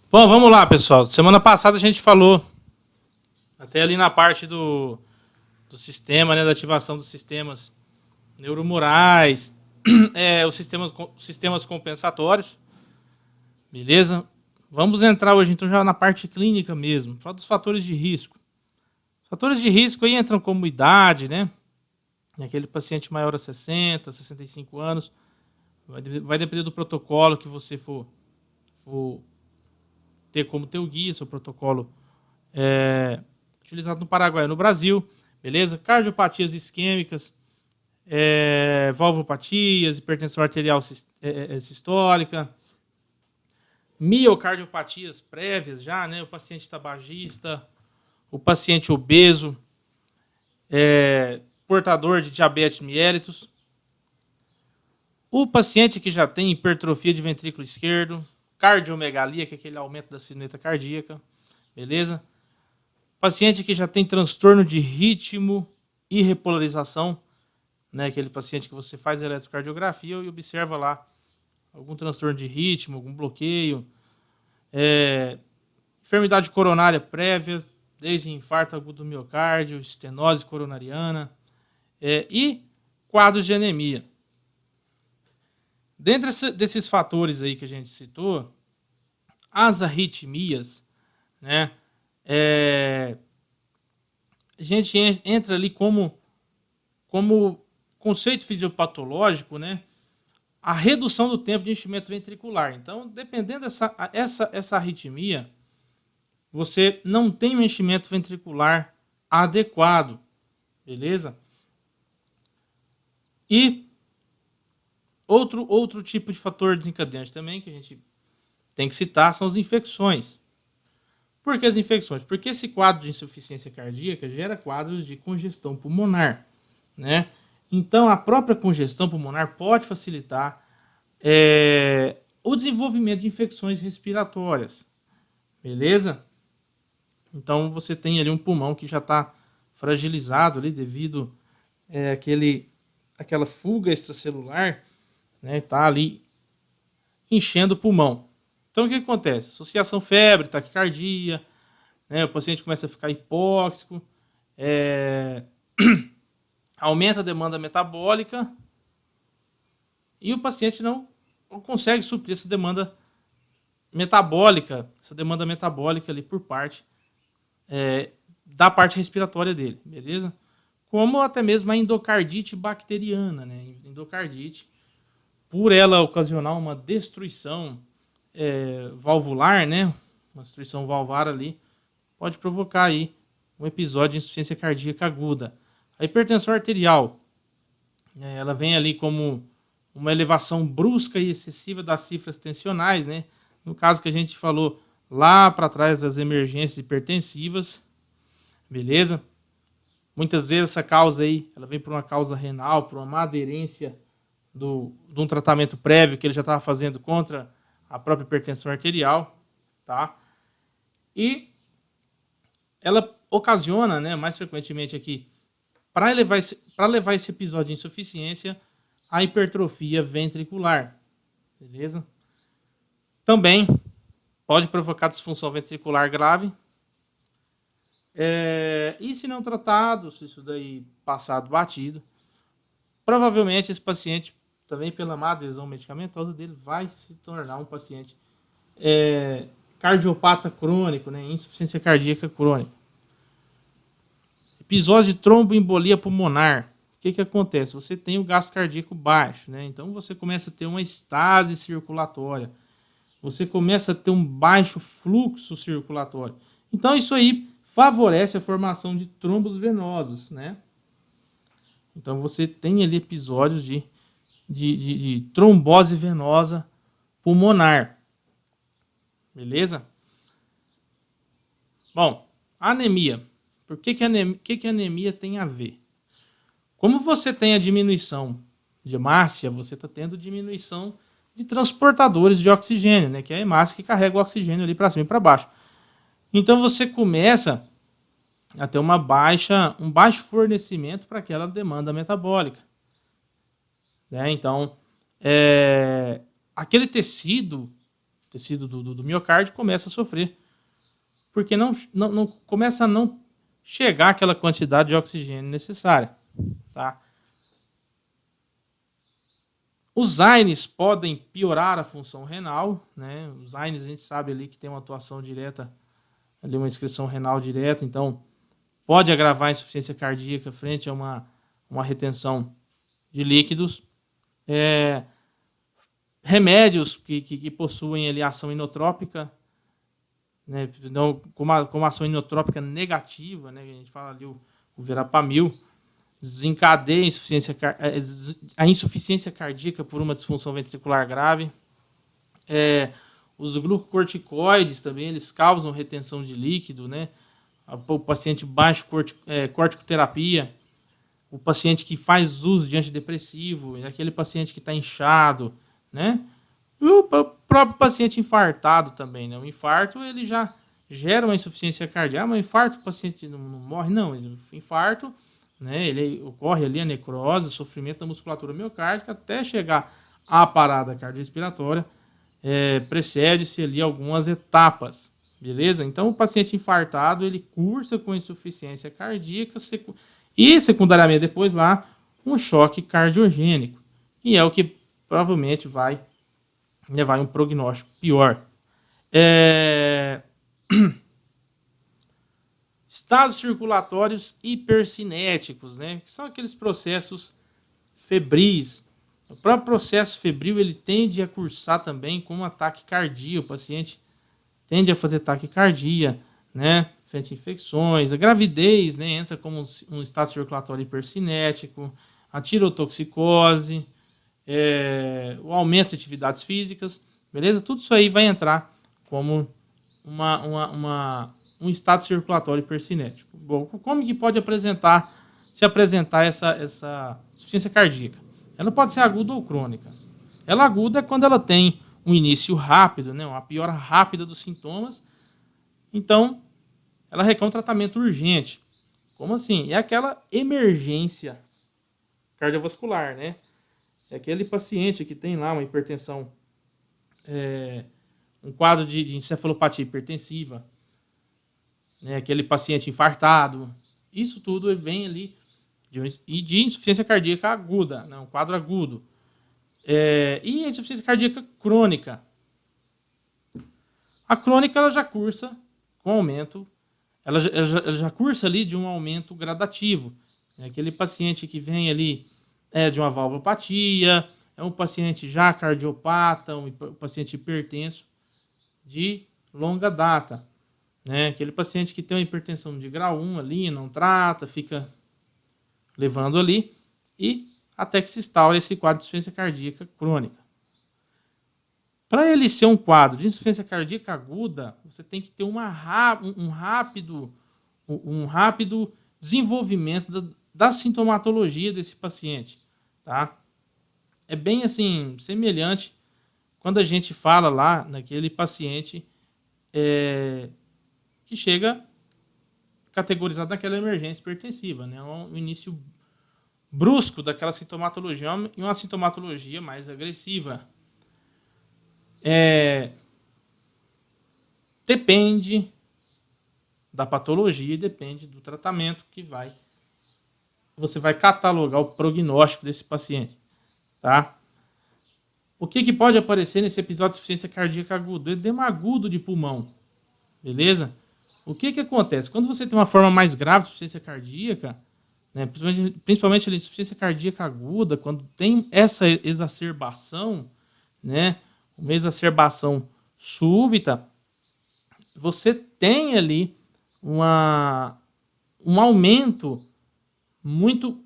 Bom, vamos lá, pessoal. Semana passada a gente falou até ali na parte do sistema, né, da ativação dos sistemas neuromorais, os sistemas compensatórios, beleza? Vamos entrar hoje então já na parte clínica mesmo, falar dos fatores de risco. Os fatores de risco aí entram como idade, né? Aquele paciente maior a 60, 65 anos, vai depender do protocolo que você for ter como teu guia, seu protocolo utilizado no Paraguai e no Brasil, beleza? Cardiopatias isquêmicas, valvopatias, hipertensão arterial sistólica, miocardiopatias prévias já, né? O paciente tabagista, o paciente obeso, portador de diabetes mellitus, o paciente que já tem hipertrofia de ventrículo esquerdo, cardiomegalia, que é aquele aumento da sineta cardíaca, beleza? Paciente que já tem transtorno de ritmo e repolarização, né? Aquele paciente que você faz eletrocardiografia e observa lá algum transtorno de ritmo, algum bloqueio, enfermidade coronária prévia, desde infarto agudo do miocárdio, estenose coronariana, e quadros de anemia. Dentre desses fatores aí que a gente citou, as arritmias, né? A gente entra ali como conceito fisiopatológico, né? A redução do tempo de enchimento ventricular. Então, dependendo essa arritmia, você não tem um enchimento ventricular adequado, beleza? E outro tipo de fator desencadeante também que a gente tem que citar são as infecções. Por que as infecções? Porque esse quadro de insuficiência cardíaca gera quadros de congestão pulmonar, né? Então, a própria congestão pulmonar pode facilitar o desenvolvimento de infecções respiratórias, beleza? Então, você tem ali um pulmão que já está fragilizado ali devido àquela fuga extracelular, né? Está ali enchendo o pulmão. Então, o que acontece? Associação febre, taquicardia, né? O paciente começa a ficar hipóxico, aumenta a demanda metabólica e o paciente não consegue suprir essa demanda metabólica ali por parte da parte respiratória dele, beleza? Como até mesmo a endocardite bacteriana, né? Endocardite, por ela ocasionar uma destruição valvular, né? Uma destruição valvar ali, pode provocar aí um episódio de insuficiência cardíaca aguda. A hipertensão arterial, ela vem ali como uma elevação brusca e excessiva das cifras tensionais, né? No caso que a gente falou lá para trás das emergências hipertensivas, beleza? Muitas vezes essa causa aí, ela vem por uma causa renal, por uma má aderência de um tratamento prévio que ele já estava fazendo contra a própria hipertensão arterial, tá? E ela ocasiona, né, mais frequentemente aqui, para levar esse episódio de insuficiência, a hipertrofia ventricular, beleza? Também pode provocar disfunção ventricular grave. E se não tratado, se isso daí passado batido, provavelmente esse paciente, também pela má adesão medicamentosa dele, vai se tornar um paciente cardiopata crônico, né? Insuficiência cardíaca crônica. Episódio de tromboembolia pulmonar. O que acontece? Você tem o gasto cardíaco baixo, né? Então você começa a ter uma estase circulatória. Você começa a ter um baixo fluxo circulatório. Então isso aí favorece a formação de trombos venosos, né? Então você tem ali episódios de trombose venosa pulmonar. Beleza? Bom, anemia. Por que a anemia tem a ver? Como você tem a diminuição de hemácia, você está tendo diminuição de transportadores de oxigênio, né? Que é a hemácia que carrega o oxigênio ali para cima e para baixo. Então você começa a ter um baixo fornecimento para aquela demanda metabólica, né? Então, aquele tecido tecido do miocárdio, começa a sofrer, porque não começa a não chegar àquela quantidade de oxigênio necessária. Tá? Os AINES podem piorar a função renal, né? Os AINES a gente sabe ali que tem uma atuação direta, ali uma excreção renal direta, então pode agravar a insuficiência cardíaca frente a uma retenção de líquidos. Remédios que possuem ali ação inotrópica, né? Então, como ação inotrópica negativa, né? A gente fala ali o verapamil, desencadeia a insuficiência cardíaca por uma disfunção ventricular grave. Os glucocorticoides também, eles causam retenção de líquido, né? O paciente baixo corticoterapia, o paciente que faz uso de antidepressivo, aquele paciente que está inchado, né? E o próprio paciente infartado também, né? O infarto, ele já gera uma insuficiência cardíaca, mas o infarto, o paciente não morre, não. O infarto, né? Ele ocorre ali a necrose, o sofrimento da musculatura miocárdica até chegar à parada cardiorrespiratória, precede-se ali algumas etapas, beleza? Então, o paciente infartado, ele cursa com insuficiência cardíaca e, secundariamente, depois lá, um choque cardiogênico, que é o que provavelmente vai levar a um prognóstico pior. Estados circulatórios hipercinéticos, né? Que são aqueles processos febris. O próprio processo febril, ele tende a cursar também com um ataque cardíaco. O paciente tende a fazer taquicardia, né? Frente a infecções. A gravidez, né? Entra como um estado circulatório hipercinético. A tirotoxicose, o aumento de atividades físicas, beleza? Tudo isso aí vai entrar como um estado circulatório hipercinético. Bom, como que pode se apresentar essa insuficiência cardíaca? Ela pode ser aguda ou crônica. Ela aguda é quando ela tem um início rápido, né, uma piora rápida dos sintomas. Então, ela requer um tratamento urgente. Como assim? É aquela emergência cardiovascular, né? É aquele paciente que tem lá uma hipertensão, um quadro de encefalopatia hipertensiva, né? Aquele paciente infartado. Isso tudo vem ali de insuficiência cardíaca aguda, né? Um quadro agudo. E a insuficiência cardíaca crônica. A crônica, ela já cursa com aumento, ela já cursa ali de um aumento gradativo. É aquele paciente que vem ali de uma valvopatia, é um paciente já cardiopata, um paciente hipertenso de longa data, né? Aquele paciente que tem uma hipertensão de grau 1 ali, não trata, fica levando ali, e até que se instaure esse quadro de insuficiência cardíaca crônica. Para ele ser um quadro de insuficiência cardíaca aguda, você tem que ter um rápido desenvolvimento da sintomatologia desse paciente. Tá? É bem assim, semelhante quando a gente fala lá naquele paciente que chega categorizado naquela emergência hipertensiva, né? Um início brusco daquela sintomatologia e uma sintomatologia mais agressiva. Depende da patologia e depende do tratamento que você vai catalogar o prognóstico desse paciente, tá? O que pode aparecer nesse episódio de insuficiência cardíaca aguda? Edema agudo de pulmão, beleza? O que acontece? Quando você tem uma forma mais grave de insuficiência cardíaca, né, principalmente a insuficiência cardíaca aguda, quando tem essa exacerbação, né, uma exacerbação súbita, você tem ali um aumento muito,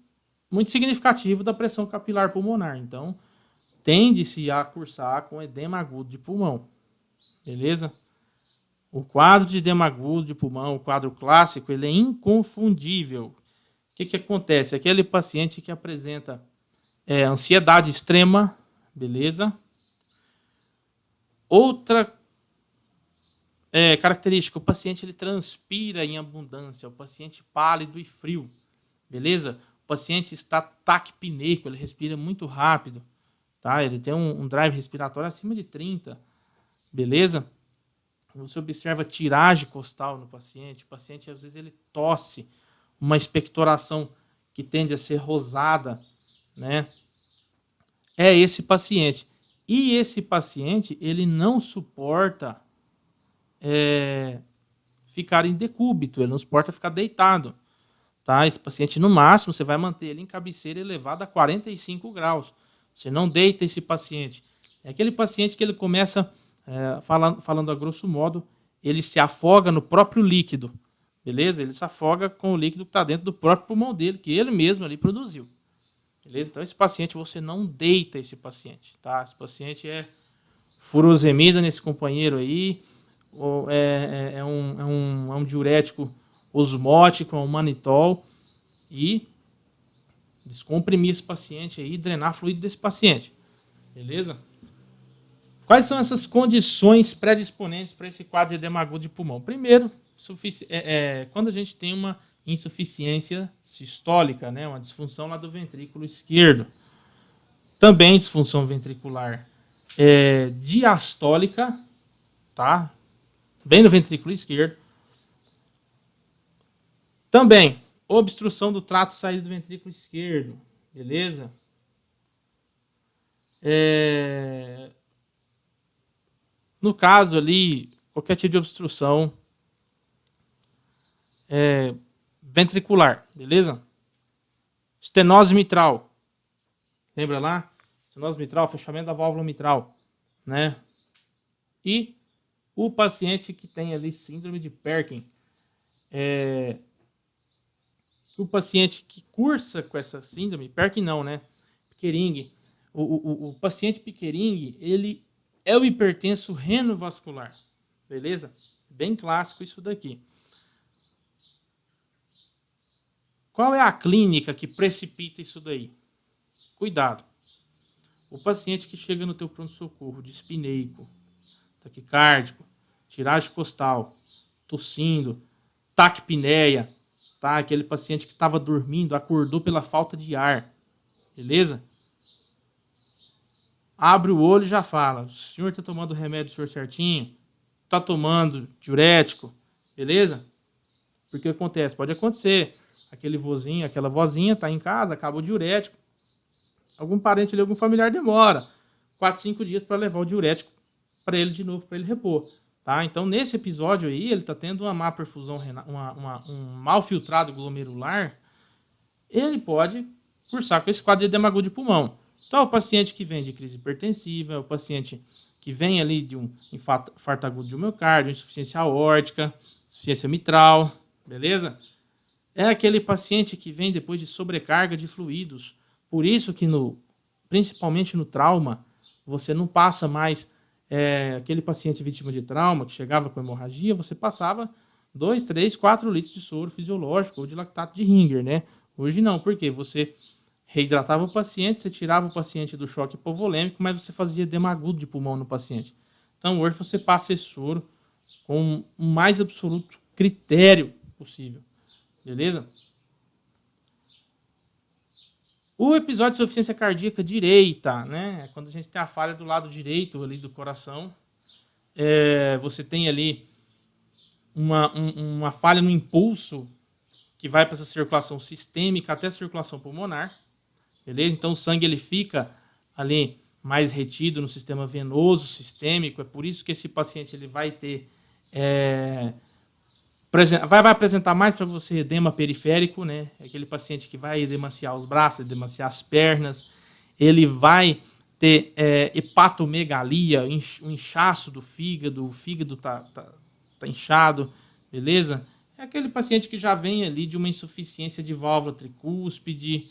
muito significativo da pressão capilar pulmonar. Então, tende-se a cursar com edema agudo de pulmão. Beleza? O quadro de edema agudo de pulmão, o quadro clássico, ele é inconfundível. O que acontece? Aquele paciente que apresenta ansiedade extrema, beleza? Outra característica, o paciente ele transpira em abundância, o paciente pálido e frio, beleza? O paciente está taquipneico, ele respira muito rápido, tá? Ele tem um drive respiratório acima de 30, beleza? Você observa tiragem costal no paciente. O paciente, às vezes, ele tosse, uma expectoração que tende a ser rosada, né? É esse paciente. E esse paciente, ele não suporta ficar em decúbito, ele não suporta ficar deitado. Tá? Esse paciente, no máximo, você vai manter ele em cabeceira elevada a 45 graus. Você não deita esse paciente. É aquele paciente que ele começa, falando a grosso modo, ele se afoga no próprio líquido. Beleza? Ele se afoga com o líquido que está dentro do próprio pulmão dele, que ele mesmo ali produziu. Beleza? Então, esse paciente, você não deita esse paciente. Tá? Esse paciente é furosemida nesse companheiro aí, é um diurético osmótico, um manitol, e descomprimir esse paciente aí, drenar fluido desse paciente. Beleza? Quais são essas condições predisponentes para esse quadro de edema agudo de pulmão? Primeiro, quando a gente tem uma insuficiência sistólica, né, uma disfunção lá do ventrículo esquerdo. Também disfunção ventricular diastólica, tá? Bem no ventrículo esquerdo. Também obstrução do trato saído do ventrículo esquerdo, beleza? No caso ali, qualquer tipo de obstrução ventricular, beleza? Estenose mitral, lembra lá? Estenose mitral, fechamento da válvula mitral, né? E o paciente que tem ali síndrome de Perkin, o paciente que cursa com essa síndrome, Perkin não, né? Pickering. O paciente Pickering, ele é o hipertenso renovascular, beleza? Bem clássico isso daqui. Qual é a clínica que precipita isso daí? Cuidado. O paciente que chega no teu pronto-socorro dispneico, taquicárdico, tiragem costal, tossindo, taquipneia, tá? Aquele paciente que estava dormindo, acordou pela falta de ar, beleza? Abre o olho e já fala, o senhor está tomando o remédio do senhor certinho? Está tomando diurético, beleza? Porque acontece, pode acontecer, aquele vozinho, aquela vozinha está em casa, acaba o diurético, algum parente ali, algum familiar demora 4, 5 dias para levar o diurético para ele de novo, para ele repor. Tá? Então, nesse episódio aí, ele está tendo uma má perfusão renal, um mal filtrado glomerular, ele pode cursar com esse quadro de edema agudo de pulmão. Então, o paciente que vem de crise hipertensiva, o paciente que vem ali de um infarto agudo de miocárdio, insuficiência aórtica, insuficiência mitral, beleza? É aquele paciente que vem depois de sobrecarga de fluidos. Por isso que, principalmente no trauma, você não passa mais aquele paciente vítima de trauma que chegava com hemorragia, você passava 2, 3, 4 litros de soro fisiológico ou de lactato de Ringer, né? Hoje não, porque você reidratava o paciente, você tirava o paciente do choque hipovolêmico, mas você fazia edema agudo de pulmão no paciente. Então hoje você passa esse soro com o mais absoluto critério possível. Beleza? O episódio de insuficiência cardíaca direita, né? Quando a gente tem a falha do lado direito ali do coração, você tem ali uma falha no impulso que vai para essa circulação sistêmica até a circulação pulmonar, beleza? Então o sangue ele fica ali mais retido no sistema venoso sistêmico, é por isso que esse paciente ele vai ter vai apresentar mais para você edema periférico, né? Aquele paciente que vai edemaciar os braços, edemaciar as pernas, ele vai ter hepatomegalia, um inchaço do fígado, o fígado tá inchado, beleza? É aquele paciente que já vem ali de uma insuficiência de válvula tricúspide,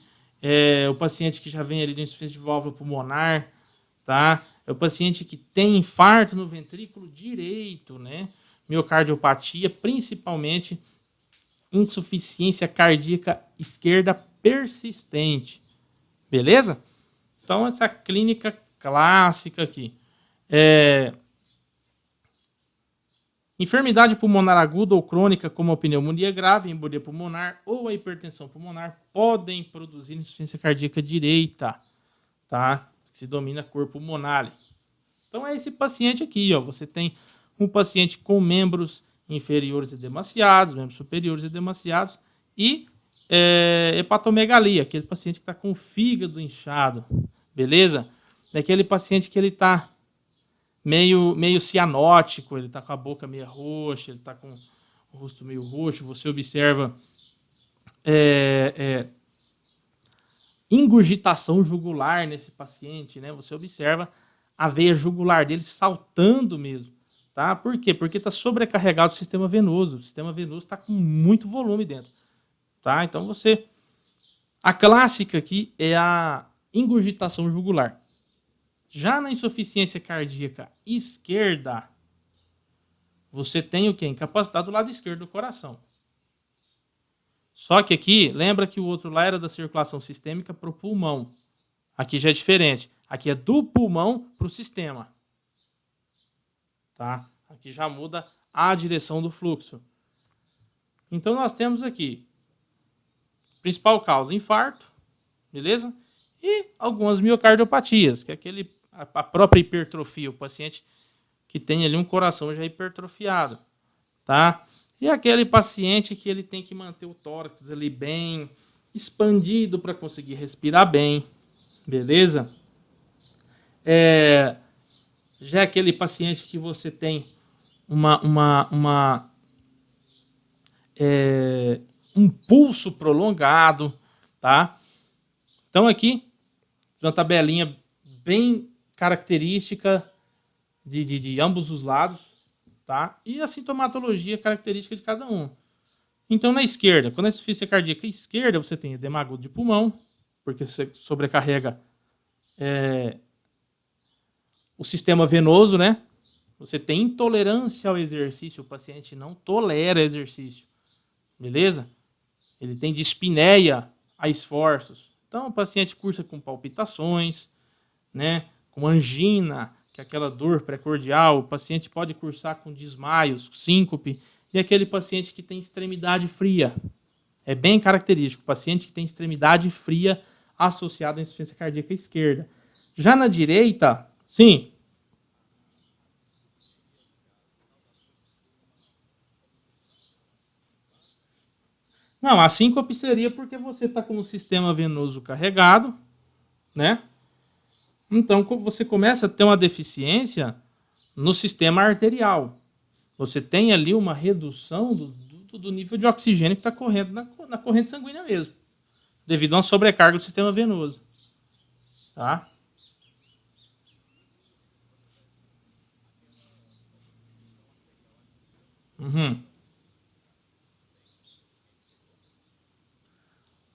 o paciente que já vem ali de uma insuficiência de válvula pulmonar, tá? É o paciente que tem infarto no ventrículo direito, né? Miocardiopatia, principalmente insuficiência cardíaca esquerda persistente. Beleza? Então, essa clínica clássica aqui. Enfermidade pulmonar aguda ou crônica, como a pneumonia grave, a embolia pulmonar ou a hipertensão pulmonar, podem produzir insuficiência cardíaca direita, tá? Se domina corpo pulmonar. Então é esse paciente aqui, ó. Você tem um paciente com membros inferiores edemaciados, membros superiores edemaciados e hepatomegalia, aquele paciente que está com o fígado inchado, beleza? Daquele paciente que ele está meio cianótico, ele está com a boca meio roxa, ele está com o rosto meio roxo, você observa ingurgitação jugular nesse paciente, né? Você observa a veia jugular dele saltando mesmo, tá? Por quê? Porque está sobrecarregado o sistema venoso está com muito volume dentro, tá? Então a clássica aqui é a ingurgitação jugular. Já na insuficiência cardíaca esquerda, você tem o quê? Incapacidade do lado esquerdo do coração. Só que aqui, lembra que o outro lá era da circulação sistêmica para o pulmão. Aqui já é diferente. Aqui é do pulmão para o sistema. Tá? Aqui já muda a direção do fluxo. Então nós temos aqui, principal causa, infarto, beleza? E algumas miocardiopatias, que é a própria hipertrofia, o paciente que tem ali um coração já hipertrofiado, tá? E aquele paciente que ele tem que manter o tórax ali bem expandido para conseguir respirar bem, beleza? Já é aquele paciente que você tem um pulso prolongado, tá? Então aqui, uma tabelinha bem característica de ambos os lados, tá? E a sintomatologia característica de cada um. Então, na esquerda, quando a insuficiência cardíaca esquerda, você tem edema agudo de pulmão, porque você sobrecarrega o sistema venoso, né? Você tem intolerância ao exercício, o paciente não tolera exercício, beleza? Ele tem dispneia a esforços. Então, o paciente cursa com palpitações, né? Com angina, que é aquela dor precordial. O paciente pode cursar com desmaios, síncope. E aquele paciente que tem extremidade fria. É bem característico. O paciente que tem extremidade fria associada à insuficiência cardíaca esquerda. Já na direita, sim. Não, a síncope seria porque você está com o sistema venoso carregado, né? Então, você começa a ter uma deficiência no sistema arterial. Você tem ali uma redução do nível de oxigênio que está correndo na corrente sanguínea mesmo, devido a uma sobrecarga do sistema venoso. Tá?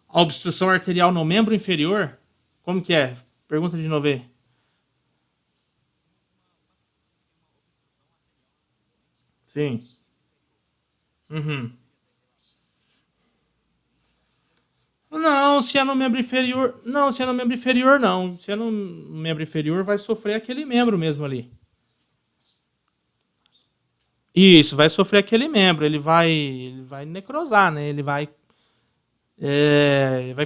A obstrução arterial no membro inferior, como que é? Pergunta de novo aí. Sim. Não, se é no membro inferior. Não, se é no membro inferior, não. Se é no membro inferior, vai sofrer aquele membro mesmo ali. Isso, vai sofrer aquele membro. Ele vai necrosar, né? Ele vai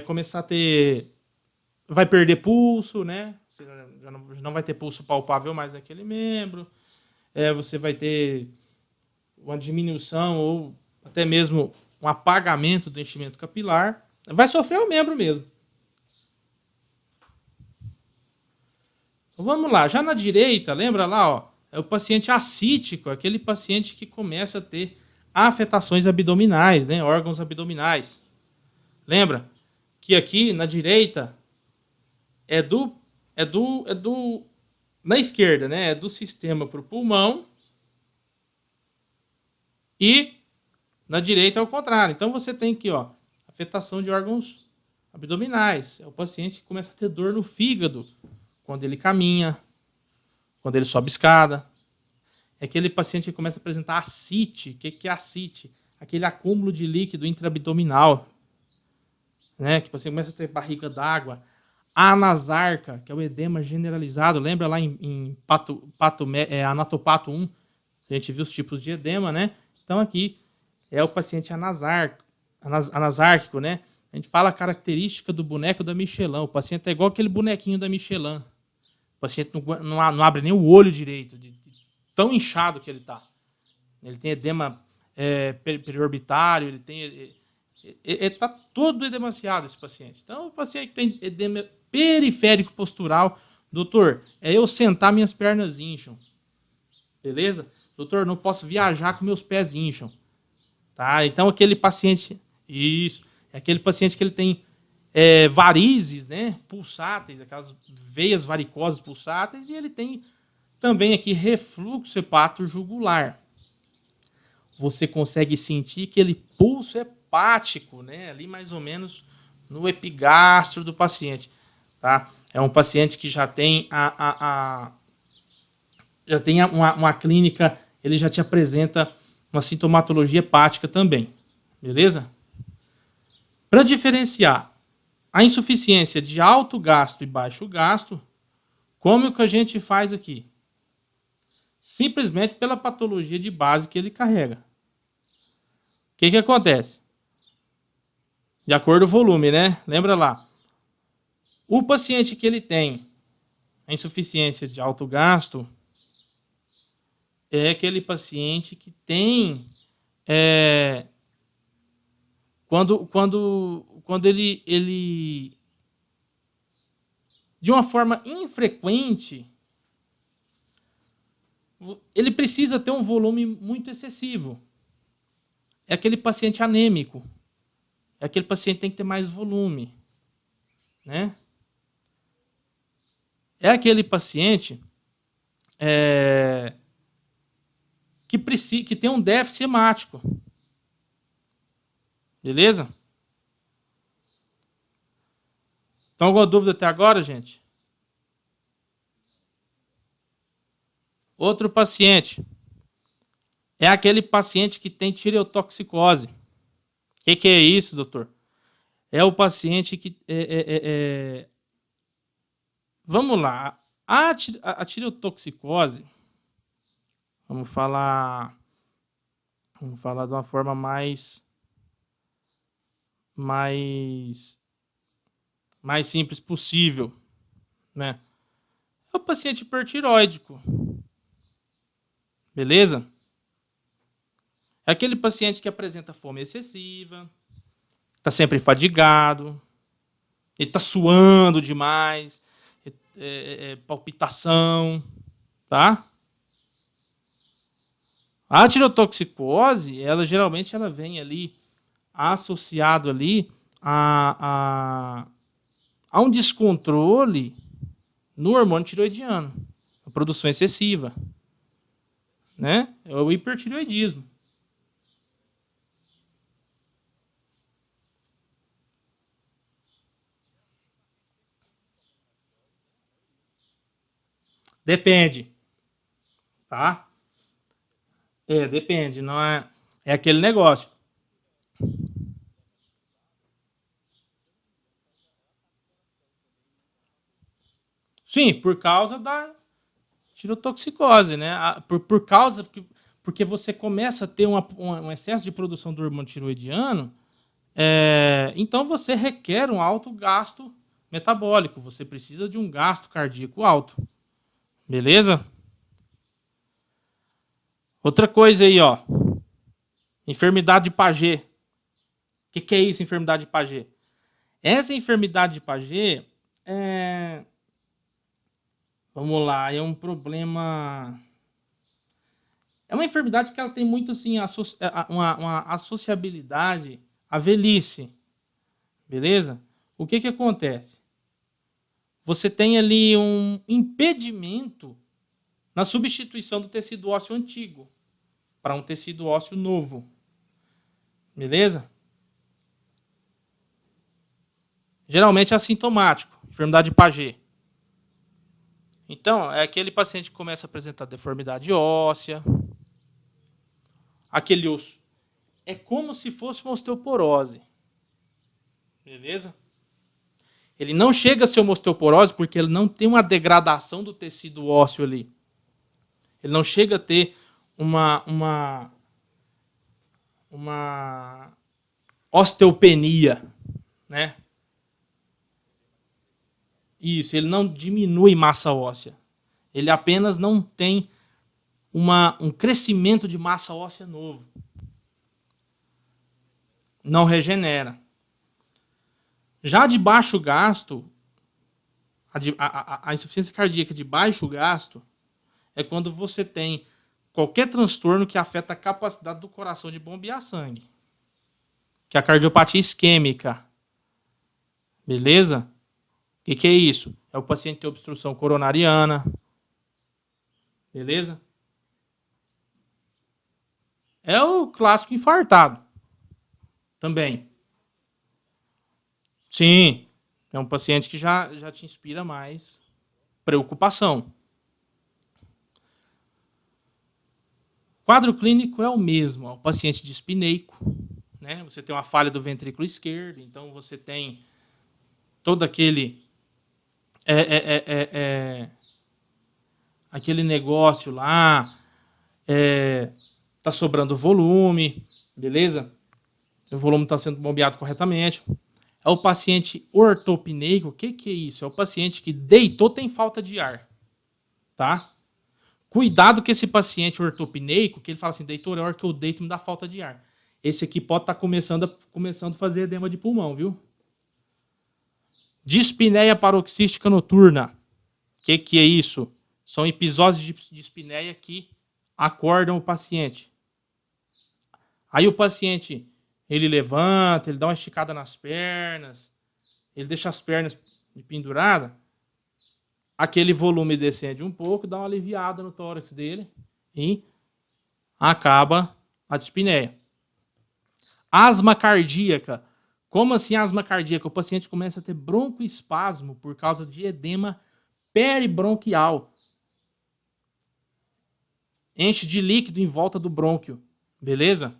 começar a ter. Vai perder pulso, né? Você já não vai ter pulso palpável mais naquele membro. Você vai ter uma diminuição ou até mesmo um apagamento do enchimento capilar. Vai sofrer o membro mesmo. Então, vamos lá. Já na direita, lembra lá, ó, é o paciente ascítico, aquele paciente que começa a ter afetações abdominais, né? Órgãos abdominais. Lembra que aqui na direita na esquerda, né? É do sistema para o pulmão e na direita é o contrário. Então você tem aqui, ó, afetação de órgãos abdominais. É o paciente que começa a ter dor no fígado quando ele caminha, quando ele sobe escada. É aquele paciente que começa a apresentar ascite. O que é ascite? Aquele acúmulo de líquido intraabdominal, né? Que você começa a ter barriga d'água. Anasarca, que é o edema generalizado. Lembra lá em Anatopato 1? A gente viu os tipos de edema, né? Então aqui é o paciente anasárquico, né? A gente fala a característica do boneco da Michelin. O paciente é igual aquele bonequinho da Michelin. O paciente não abre nem o olho direito, de tão inchado que ele está. Ele tem edema periorbitário, ele tem... Ele está todo edemaciado, esse paciente. Então, o paciente tem edema periférico postural. Doutor, eu sentar, minhas pernas incham. Beleza? Doutor, não posso viajar com meus pés incham. Tá? Então, aquele paciente... Isso. É aquele paciente que ele tem varizes, né? Pulsáteis, aquelas veias varicosas pulsáteis, e ele tem também aqui refluxo hepatojugular. Você consegue sentir aquele pulso hepático, né? Ali mais ou menos no epigastro do paciente. Tá? É um paciente que já tem já tem uma clínica, ele já te apresenta uma sintomatologia hepática também. Beleza? Para diferenciar a insuficiência de alto gasto e baixo gasto, como é que a gente faz aqui? Simplesmente pela patologia de base que ele carrega. O que acontece? De acordo com o volume, né? Lembra lá. O paciente que ele tem a insuficiência de alto gasto é aquele paciente que tem... Quando ele de uma forma infrequente, ele precisa ter um volume muito excessivo. É aquele paciente anêmico. É aquele paciente que tem que ter mais volume. Né? É aquele paciente que tem um déficit hemático. Beleza? Então, alguma dúvida até agora, gente? Outro paciente é aquele paciente que tem tireotoxicose. O que é isso, doutor? É o paciente que... Vamos lá. A tireotoxicose, vamos falar de uma forma mais simples possível, né? É o paciente hipertiroídico. Beleza? É aquele paciente que apresenta fome excessiva, está sempre fadigado, ele está suando demais, palpitação, tá? A tireotoxicose, ela geralmente vem ali associado ali a um descontrole no hormônio tiroidiano, a produção excessiva, né? É o hipertireoidismo. Depende, tá? Depende, não é aquele negócio. Sim, por causa da tirotoxicose, né? Porque você começa a ter um excesso de produção do hormônio tiroidiano, então você requer um alto gasto metabólico, você precisa de um gasto cardíaco alto. Beleza? Outra coisa aí, ó. Enfermidade de Paget. O que é isso, enfermidade de Paget? Essa enfermidade de Paget vamos lá, é um problema... É uma enfermidade que ela tem muito assim, uma associabilidade à velhice. Beleza? O que acontece? Você tem ali um impedimento na substituição do tecido ósseo antigo para um tecido ósseo novo. Beleza? Geralmente é assintomático, enfermidade de Paget. Então, é aquele paciente que começa a apresentar deformidade óssea. Aquele osso. É como se fosse uma osteoporose. Beleza? Ele não chega a ser uma osteoporose porque ele não tem uma degradação do tecido ósseo ali. Ele não chega a ter uma osteopenia, né? Isso, ele não diminui massa óssea. Ele apenas não tem um crescimento de massa óssea novo. Não regenera. Já de baixo gasto, a insuficiência cardíaca de baixo gasto é quando você tem qualquer transtorno que afeta a capacidade do coração de bombear sangue. Que é a cardiopatia isquêmica. Beleza? O que é isso? É o paciente ter obstrução coronariana. Beleza? É o clássico infartado. Também. Sim. É um paciente que já te inspira mais preocupação. O quadro clínico é o mesmo. É o paciente dispineico. Né? Você tem uma falha do ventrículo esquerdo. Então você tem todo aquele aquele negócio lá, tá sobrando volume, beleza? O volume está sendo bombeado corretamente. É o paciente ortopneico. O que é isso? É o paciente que deitou, tem falta de ar, tá? Cuidado com esse paciente ortopneico, que ele fala assim, deitor, é a hora que eu deito me dá falta de ar. Esse aqui pode estar começando a fazer edema de pulmão, viu? Dispneia paroxística noturna. O que é isso? São episódios de dispneia que acordam o paciente. Aí o paciente, ele levanta, ele dá uma esticada nas pernas, ele deixa as pernas penduradas, aquele volume descende um pouco, dá uma aliviada no tórax dele e acaba a dispneia. Asma cardíaca. Como assim asma cardíaca? O paciente começa a ter broncoespasmo por causa de edema peribronquial. Enche de líquido em volta do brônquio. Beleza?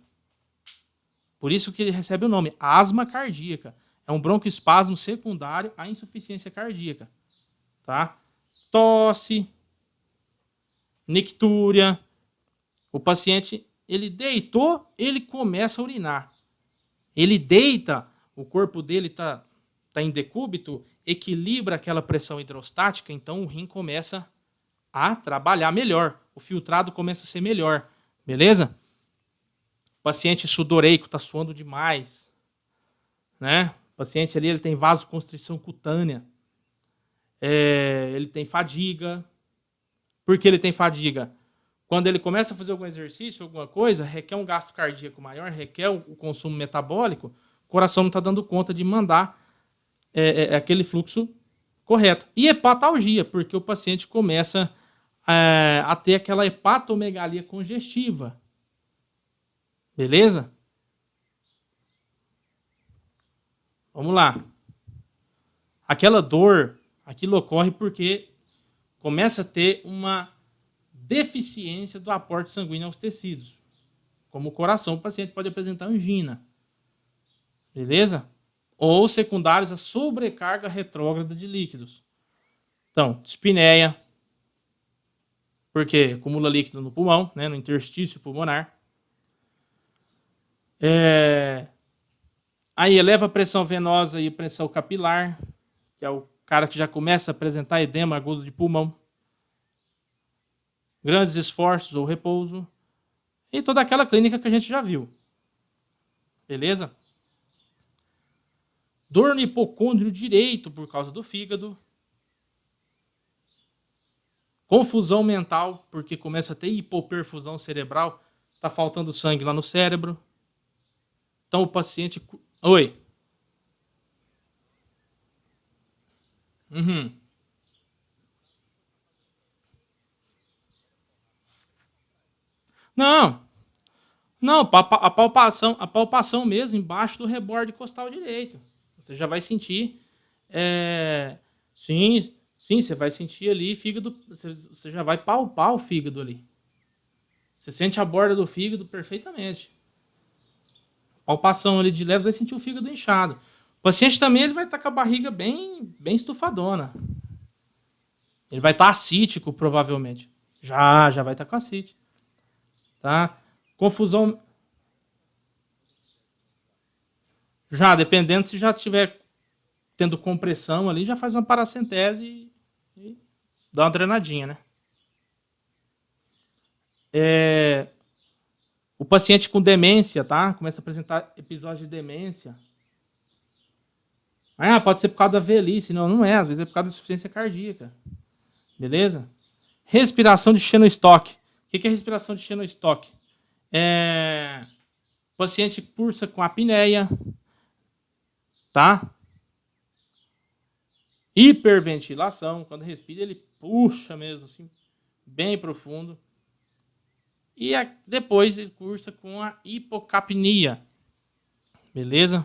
Por isso que ele recebe o nome, asma cardíaca. É um broncoespasmo secundário à insuficiência cardíaca. Tá? Tosse, nictúria. O paciente, ele deitou, ele começa a urinar. Ele deita, o corpo dele está em decúbito, equilibra aquela pressão hidrostática, então o rim começa a trabalhar melhor. O filtrado começa a ser melhor. Beleza? O paciente sudoreico está suando demais. Né? O paciente ali ele tem vasoconstrição cutânea. Ele tem fadiga. Por que ele tem fadiga? Quando ele começa a fazer algum exercício, alguma coisa, requer um gasto cardíaco maior, requer o consumo metabólico, o coração não está dando conta de mandar aquele fluxo correto. E hepatalgia, porque o paciente começa a ter aquela hepatomegalia congestiva. Beleza? Vamos lá. Aquela dor, aquilo ocorre porque começa a ter uma deficiência do aporte sanguíneo aos tecidos. Como o coração, o paciente pode apresentar angina. Beleza? Ou secundários a sobrecarga retrógrada de líquidos. Então, dispneia, porque acumula líquido no pulmão, né, no interstício pulmonar. Aí eleva a pressão venosa e a pressão capilar, que é o cara que já começa a apresentar edema agudo de pulmão. Grandes esforços ou repouso. E toda aquela clínica que a gente já viu. Beleza? Dor no hipocôndrio direito por causa do fígado. Confusão mental, porque começa a ter hipoperfusão cerebral. Está faltando sangue lá no cérebro. Então o paciente... Oi. Não, a palpação mesmo embaixo do reborde costal direito. Você já vai sentir, sim, você vai sentir ali fígado, você já vai palpar o fígado ali. Você sente a borda do fígado perfeitamente. Palpação ali de leve, vai sentir o fígado inchado. O paciente também ele vai estar com a barriga bem estufadona. Ele vai estar acítico, provavelmente. Já vai estar com acite. Tá? Confusão. Já, dependendo se já tiver tendo compressão ali, já faz uma paracentese e dá uma drenadinha, né? O paciente com demência, tá? Começa a apresentar episódios de demência. Pode ser por causa da velhice. Não, não é. Às vezes é por causa da insuficiência cardíaca. Beleza? Respiração de Cheyne-Stokes. O que é respiração de Cheyne-Stokes? O paciente cursa com apneia, tá? Hiperventilação. Quando respira, ele puxa mesmo, assim, bem profundo. E depois ele cursa com a hipocapnia. Beleza?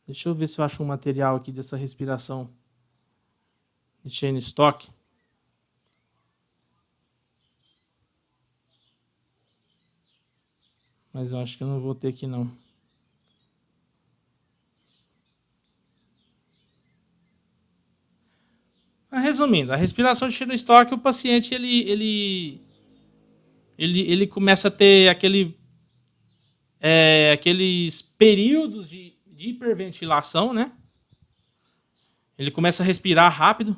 Deixa eu ver se eu acho um material aqui dessa respiração de Cheyne-Stokes. Mas eu acho que eu não vou ter aqui, não. Resumindo, a respiração de Cheyne-Stokes, o paciente ele começa a ter aqueles períodos de hiperventilação, né? Ele começa a respirar rápido.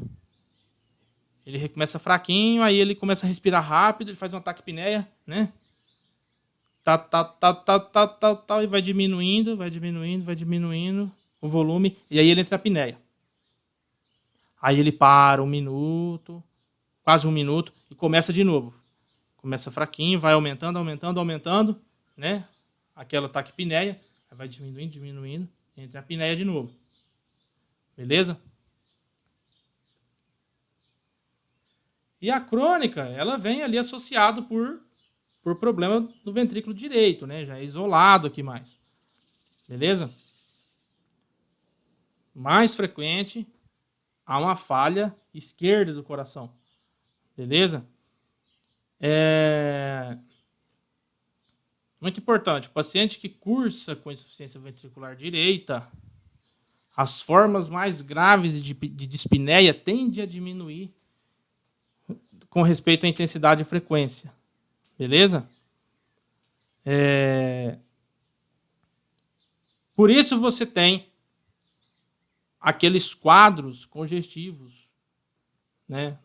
Ele começa fraquinho, aí ele começa a respirar rápido, ele faz uma taquipneia, né? E vai diminuindo o volume, e aí ele entra na apneia. Aí ele para 1 minuto, quase 1 minuto, e começa de novo. Começa fraquinho, vai aumentando, né? Aquela taquipneia, vai diminuindo, entra a apneia de novo. Beleza? E a crônica, ela vem ali associado por problema no ventrículo direito, né? Já é isolado aqui mais. Beleza? Mais frequente, há uma falha esquerda do coração. Beleza? Muito importante, o paciente que cursa com insuficiência ventricular direita, as formas mais graves de dispneia tendem a diminuir com respeito à intensidade e frequência. Beleza? Por isso você tem aqueles quadros congestivos, né?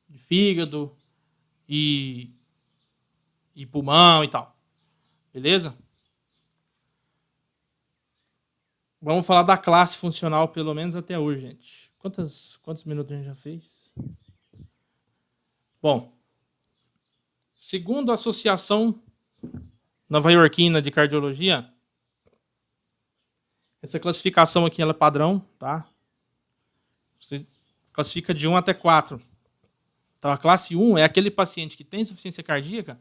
De fígado e pulmão e tal. Beleza? Vamos falar da classe funcional, pelo menos até hoje, gente. Quantos minutos a gente já fez? Bom, segundo a Associação Nova-Iorquina de Cardiologia, essa classificação aqui ela é padrão, tá? Você classifica de 1 até 4. Então, a classe 1 é aquele paciente que tem insuficiência cardíaca,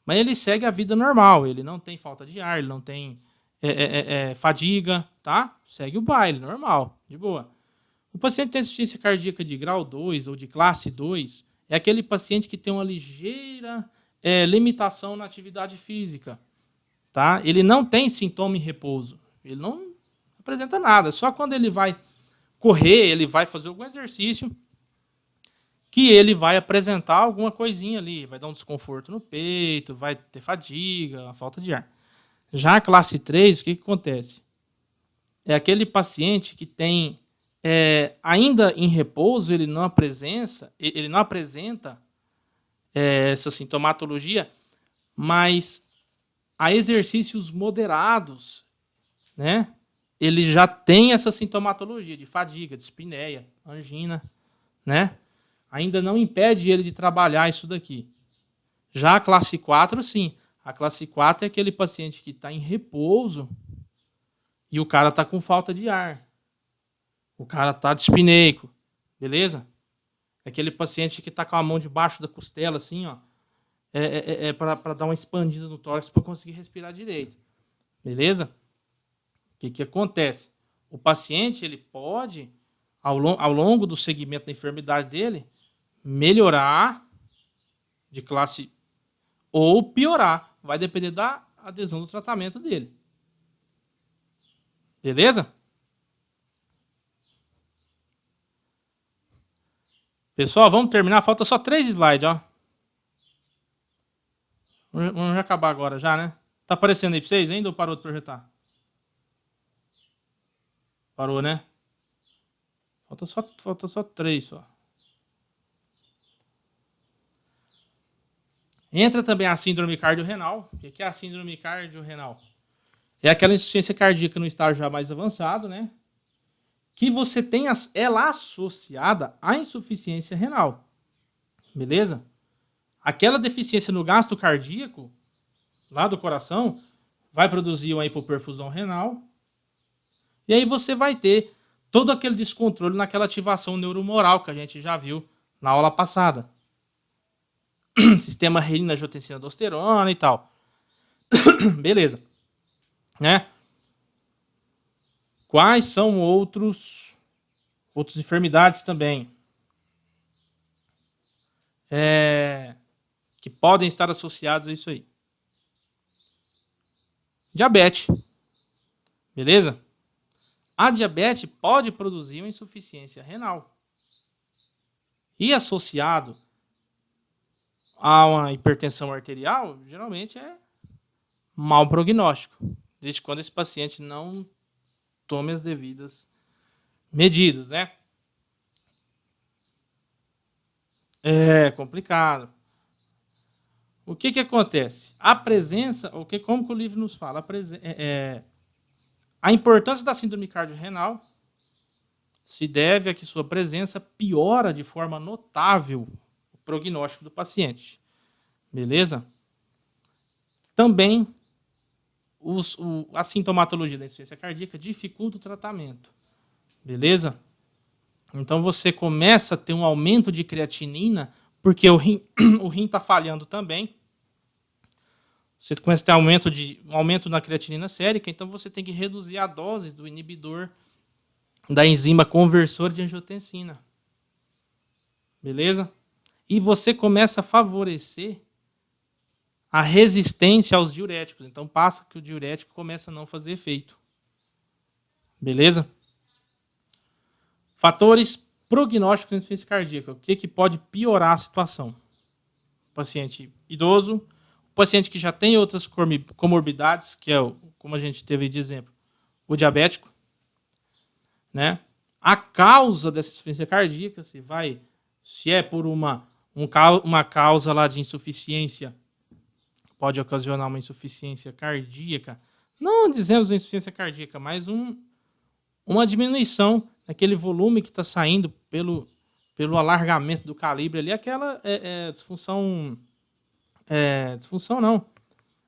mas ele segue a vida normal. Ele não tem falta de ar, ele não tem fadiga, tá? Segue o baile, normal, de boa. O paciente que tem insuficiência cardíaca de grau 2 ou de classe 2 é aquele paciente que tem uma ligeira limitação na atividade física, tá? Ele não tem sintoma em repouso. Ele não apresenta nada. Só quando ele vai correr, ele vai fazer algum exercício, que ele vai apresentar alguma coisinha ali. Vai dar um desconforto no peito, vai ter fadiga, uma falta de ar. Já a classe 3, o que acontece? É aquele paciente que tem, ainda em repouso, ele não apresenta essa sintomatologia, mas a exercícios moderados, né? Ele já tem essa sintomatologia de fadiga, dispneia, angina, né? Ainda não impede ele de trabalhar isso daqui. Já a classe 4, sim. A classe 4 é aquele paciente que está em repouso e o cara está com falta de ar. O cara está dispneico, beleza? É aquele paciente que está com a mão debaixo da costela, assim, ó, para dar uma expandida no tórax para conseguir respirar direito. Beleza? O que acontece? O paciente ele pode, ao longo do segmento da enfermidade dele, melhorar de classe ou piorar. Vai depender da adesão do tratamento dele. Beleza? Pessoal, vamos terminar. Falta só 3 slides, ó. Vamos acabar agora já, né? Tá aparecendo aí pra vocês ainda ou parou de projetar? Parou, né? Falta só 3 só. Entra também a síndrome cardiorrenal. O que é a síndrome cardiorrenal? É aquela insuficiência cardíaca no estágio já mais avançado, né? Que você tem ela associada à insuficiência renal. Beleza? Aquela deficiência no gasto cardíaco, lá do coração, vai produzir uma hipoperfusão renal. E aí você vai ter todo aquele descontrole naquela ativação neuromoral que a gente já viu na aula passada. Sistema renina-angiotensina-aldosterona e tal. Beleza. Né? Quais são outras enfermidades também que podem estar associados a isso aí? Diabetes. Beleza? A diabetes pode produzir uma insuficiência renal. E associado a uma hipertensão arterial, geralmente é mau prognóstico, desde quando esse paciente não tome as devidas medidas, né? É complicado. O que acontece? A presença, como que o livro nos fala? A importância da síndrome cardiorrenal se deve a que sua presença piora de forma notável o prognóstico do paciente. Beleza? Também a sintomatologia da insuficiência cardíaca dificulta o tratamento. Beleza? Então você começa a ter um aumento de creatinina, porque o rim está falhando também. Você começa a ter um aumento na creatinina sérica, então você tem que reduzir a dose do inibidor da enzima conversora de angiotensina. Beleza? E você começa a favorecer a resistência aos diuréticos. Então passa que o diurético começa a não fazer efeito. Beleza? Fatores prognósticos de insuficiência cardíaca. O que pode piorar a situação? O paciente idoso, o paciente que já tem outras comorbidades, que é, como a gente teve de exemplo, o diabético. Né? A causa dessa insuficiência cardíaca, se é por uma causa lá de insuficiência, pode ocasionar uma insuficiência cardíaca. Não dizemos uma insuficiência cardíaca, mas uma diminuição daquele volume que está saindo pelo alargamento do calibre ali, aquela disfunção. Disfunção não.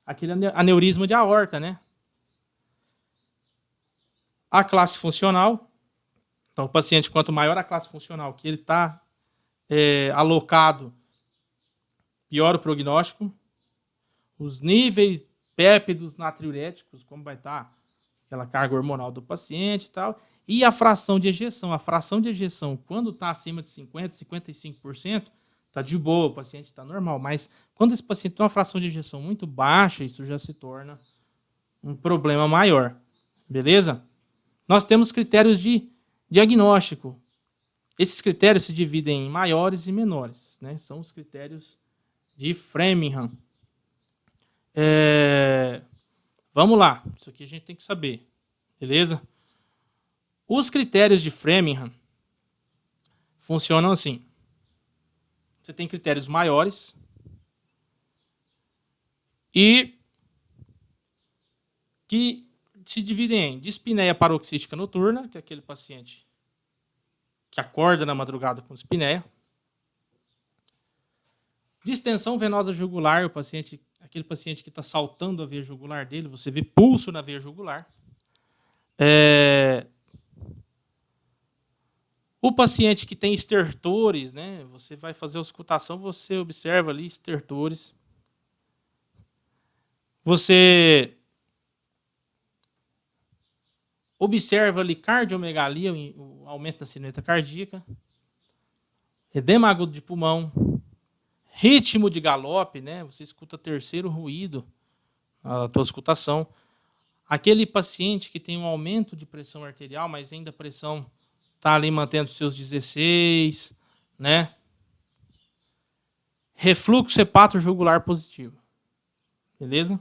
Aquele aneurisma de aorta, né? A classe funcional. Então, o paciente, quanto maior a classe funcional que ele está alocado, pior o prognóstico. Os níveis péptidos natriuréticos, como vai estar aquela carga hormonal do paciente e tal. E a fração de ejeção. A fração de ejeção, quando está acima de 50%, 55%, está de boa, o paciente está normal. Mas quando esse paciente tem uma fração de ejeção muito baixa, isso já se torna um problema maior. Beleza? Nós temos critérios de diagnóstico. Esses critérios se dividem em maiores e menores. Né? São os critérios de Framingham. Vamos lá. Isso aqui a gente tem que saber. Beleza? Os critérios de Framingham funcionam assim. Você tem critérios maiores e que se dividem em dispneia paroxística noturna, que é aquele paciente que acorda na madrugada com dispneia. Distensão venosa jugular, aquele paciente que está saltando a veia jugular dele, você vê pulso na veia jugular. O paciente que tem estertores, né? Você vai fazer a auscultação, você observa ali estertores. Você observa ali cardiomegalia, o aumento da sineta cardíaca, edema agudo de pulmão, ritmo de galope, né? Você escuta terceiro ruído na tua auscultação. Aquele paciente que tem um aumento de pressão arterial, mas ainda a pressão está ali mantendo seus 16, né? Refluxo hepatojugular positivo. Beleza?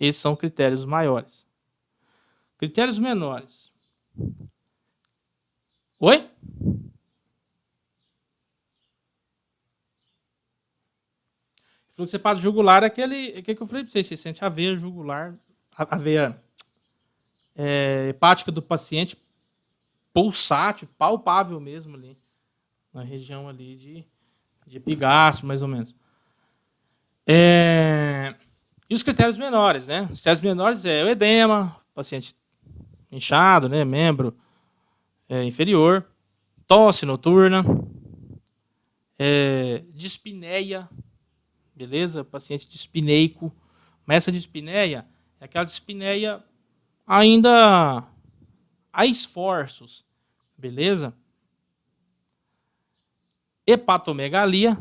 Esses são critérios maiores. Critérios menores. Oi? Fluxo jugular é aquele que eu falei para vocês. Você sente a veia jugular, a veia hepática do paciente pulsátil, palpável mesmo ali. Na região ali de epigastro, mais ou menos. E os critérios menores, né? Os critérios menores é o edema, paciente inchado, né? Membro inferior, tosse noturna, dispneia, beleza? Paciente dispneico. Mas essa dispneia é aquela dispneia ainda a esforços, beleza? Hepatomegalia,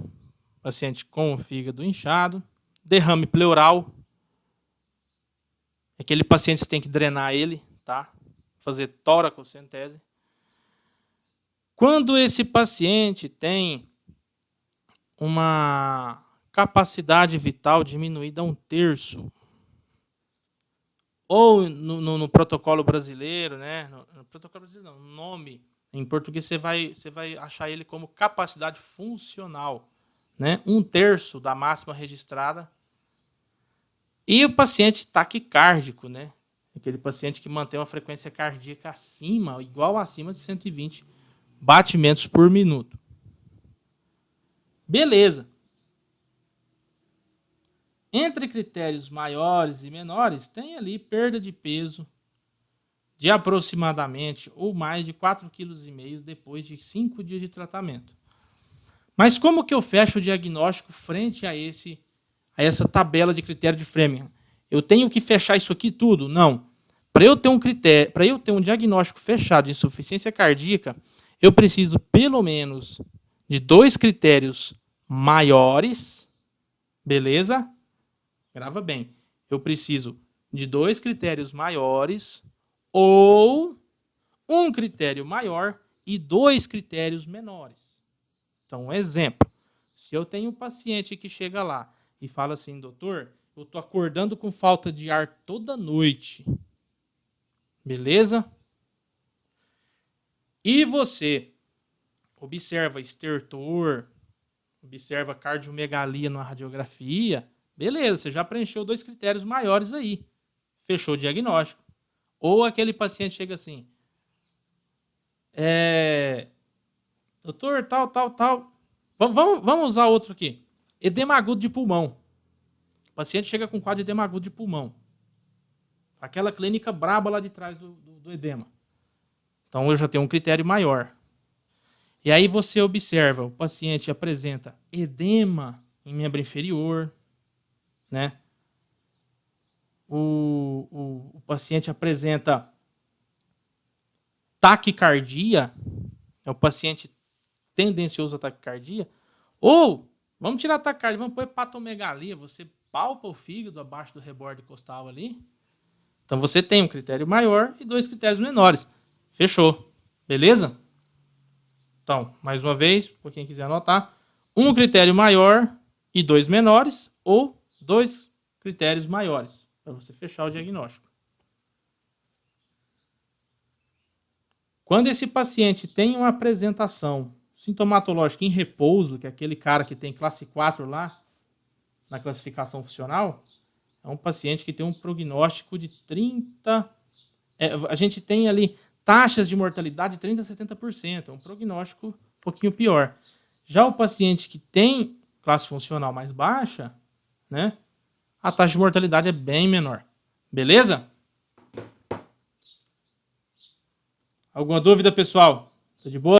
paciente com o fígado inchado. Derrame pleural, aquele paciente você tem que drenar ele, tá? Fazer toracocentese. Quando esse paciente tem uma capacidade vital diminuída a 1/3, ou no protocolo brasileiro, né? No protocolo brasileiro não, no nome em português você vai achar ele como capacidade funcional, né? 1/3 da máxima registrada. E o paciente taquicárdico, né? Aquele paciente que mantém uma frequência cardíaca acima, igual acima de 120 batimentos por minuto. Beleza. Entre critérios maiores e menores, tem ali perda de peso de aproximadamente ou mais de 4,5 kg depois de 5 dias de tratamento. Mas como que eu fecho o diagnóstico frente a essa tabela de critério de Framingham? Eu tenho que fechar isso aqui tudo? Não. Para eu ter um critério, para eu ter um diagnóstico fechado de insuficiência cardíaca, eu preciso pelo menos de 2 critérios maiores, beleza? Grava bem. Eu preciso de 2 critérios maiores ou um critério maior e 2 critérios menores. Então, um exemplo. Se eu tenho um paciente que chega lá e fala assim, doutor, eu estou acordando com falta de ar toda noite. Beleza? E você observa estertor, observa cardiomegalia na radiografia, beleza, você já preencheu 2 critérios maiores aí. Fechou o diagnóstico. Ou aquele paciente chega assim, doutor, tal. Vamos usar outro aqui. Edema agudo de pulmão. O paciente chega com quadro de edema agudo de pulmão. Aquela clínica braba lá de trás do edema. Então, eu já tenho um critério maior. E aí você observa, o paciente apresenta edema em membro inferior, né? O paciente apresenta taquicardia, é o paciente tendencioso a taquicardia, ou, vamos tirar a taquicardia, vamos pôr hepatomegalia, você palpa o fígado abaixo do reborde costal ali. Então você tem um critério maior e 2 critérios menores. Fechou. Beleza? Então, mais uma vez, por quem quiser anotar, um critério maior e 2 menores, ou 2 critérios maiores, para você fechar o diagnóstico. Quando esse paciente tem uma apresentação sintomatológica em repouso, que é aquele cara que tem classe 4 lá, na classificação funcional, é um paciente que tem um prognóstico de 30%. A gente tem ali taxas de mortalidade de 30% a 70%. É um prognóstico um pouquinho pior. Já o paciente que tem classe funcional mais baixa, né, a taxa de mortalidade é bem menor. Beleza? Alguma dúvida, pessoal? Tá de boa?